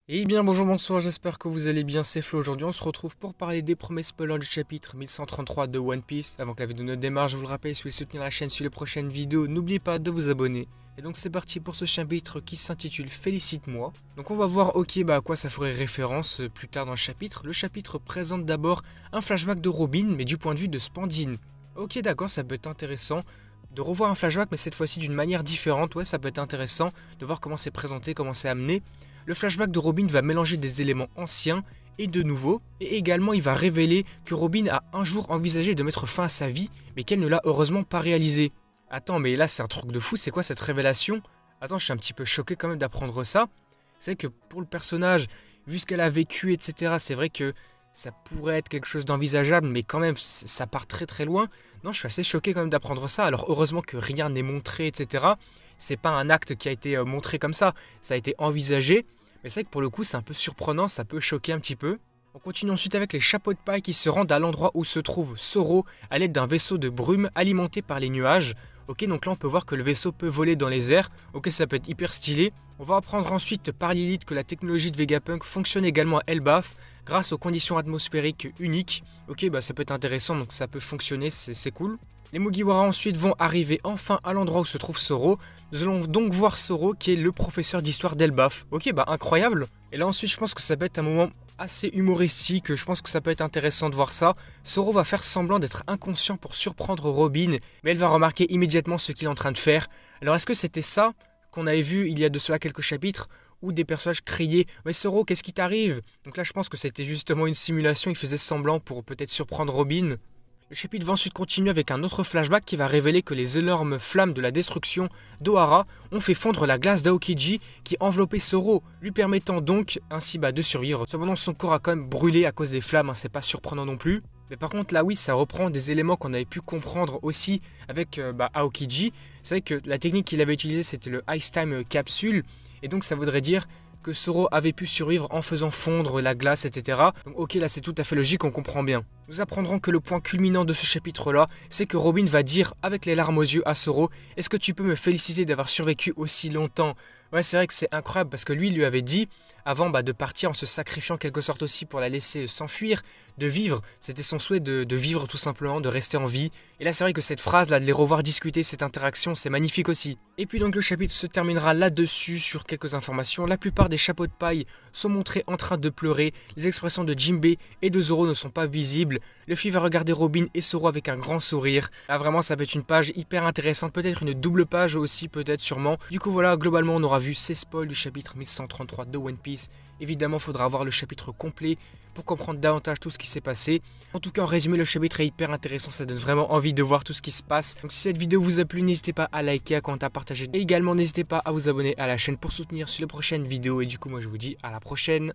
Eh bien bonjour, bonsoir, j'espère que vous allez bien, c'est Flo. Aujourd'hui on se retrouve pour parler des premiers spoilers du chapitre 1133 de One Piece. Avant que la vidéo ne démarre, je vous le rappelle, si vous voulez soutenir la chaîne sur les prochaines vidéos, n'oubliez pas de vous abonner. Et donc c'est parti pour ce chapitre qui s'intitule Félicite-moi. Donc on va voir à quoi ça ferait référence plus tard dans le chapitre. Le chapitre présente d'abord un flashback de Robin, mais du point de vue de Spandine. Ok, d'accord, ça peut être intéressant de revoir un flashback, mais cette fois-ci d'une manière différente. Ouais, ça peut être intéressant de voir comment c'est présenté, comment c'est amené. Le flashback de Robin va mélanger des éléments anciens et de nouveaux, et également il va révéler que Robin a un jour envisagé de mettre fin à sa vie, mais qu'elle ne l'a heureusement pas réalisé. Attends, mais là c'est un truc de fou, c'est quoi cette révélation? Attends, je suis un petit peu choqué quand même d'apprendre ça. C'est que pour le personnage, vu ce qu'elle a vécu, etc., c'est vrai que ça pourrait être quelque chose d'envisageable, mais quand même ça part très très loin. Non, je suis assez choqué quand même d'apprendre ça, alors heureusement que rien n'est montré, etc. C'est pas un acte qui a été montré comme ça a été envisagé, mais c'est vrai que pour le coup c'est un peu surprenant, ça peut choquer un petit peu. On continue ensuite avec les chapeaux de paille qui se rendent à l'endroit où se trouve Zoro à l'aide d'un vaisseau de brume alimenté par les nuages. Ok, donc là on peut voir que le vaisseau peut voler dans les airs, ok, ça peut être hyper stylé. On va apprendre ensuite par Lilith que la technologie de Vegapunk fonctionne également à Elbaf grâce aux conditions atmosphériques uniques. Ok, bah ça peut être intéressant, donc ça peut fonctionner, c'est cool. Les Mugiwara ensuite vont arriver enfin à l'endroit où se trouve Zoro. Nous allons donc voir Zoro qui est le professeur d'histoire d'Elbaf. Ok, bah incroyable. Et là ensuite je pense que ça peut être un moment assez humoristique, je pense que ça peut être intéressant de voir ça. Zoro va faire semblant d'être inconscient pour surprendre Robin, mais elle va remarquer immédiatement ce qu'il est en train de faire. Alors est-ce que c'était ça qu'on avait vu il y a de cela quelques chapitres où des personnages criaient « Mais Zoro, qu'est-ce qui t'arrive ?» Donc là je pense que c'était justement une simulation, il faisait semblant pour peut-être surprendre Robin. Le chapitre va ensuite continuer avec un autre flashback qui va révéler que les énormes flammes de la destruction d'Ohara ont fait fondre la glace d'Aokiji qui enveloppait Zoro, lui permettant donc ainsi de survivre. Cependant son corps a quand même brûlé à cause des flammes, c'est pas surprenant non plus. Mais par contre là oui, ça reprend des éléments qu'on avait pu comprendre aussi avec Aokiji. C'est vrai que la technique qu'il avait utilisée c'était le Ice Time Capsule, et donc ça voudrait dire que Zoro avait pu survivre en faisant fondre la glace, etc. Donc ok, là c'est tout à fait logique, on comprend bien. Nous apprendrons que le point culminant de ce chapitre-là, c'est que Robin va dire avec les larmes aux yeux à Zoro « Est-ce que tu peux me féliciter d'avoir survécu aussi longtemps ?» Ouais, c'est vrai que c'est incroyable parce que lui avait dit avant de partir en se sacrifiant en quelque sorte aussi pour la laisser s'enfuir, de vivre, c'était son souhait de vivre tout simplement, de rester en vie. Et là c'est vrai que cette phrase là, de les revoir discuter, cette interaction, c'est magnifique aussi. Et puis donc le chapitre se terminera là-dessus sur quelques informations. La plupart des chapeaux de paille sont montrés en train de pleurer, les expressions de Jinbei et de Zoro ne sont pas visibles. Luffy va regarder Robin et Zoro avec un grand sourire. Là vraiment ça peut être une page hyper intéressante, peut-être une double page aussi, peut-être sûrement. Du coup voilà, globalement on aura vu ces spoils du chapitre 1133 de One Piece. Évidemment, il faudra avoir le chapitre complet pour comprendre davantage tout ce qui s'est passé. En tout cas, en résumé, le chapitre est hyper intéressant, ça donne vraiment envie de voir tout ce qui se passe. Donc si cette vidéo vous a plu, n'hésitez pas à liker, à commenter, à partager. Et également, n'hésitez pas à vous abonner à la chaîne pour soutenir sur les prochaines vidéos. Et du coup, moi je vous dis à la prochaine.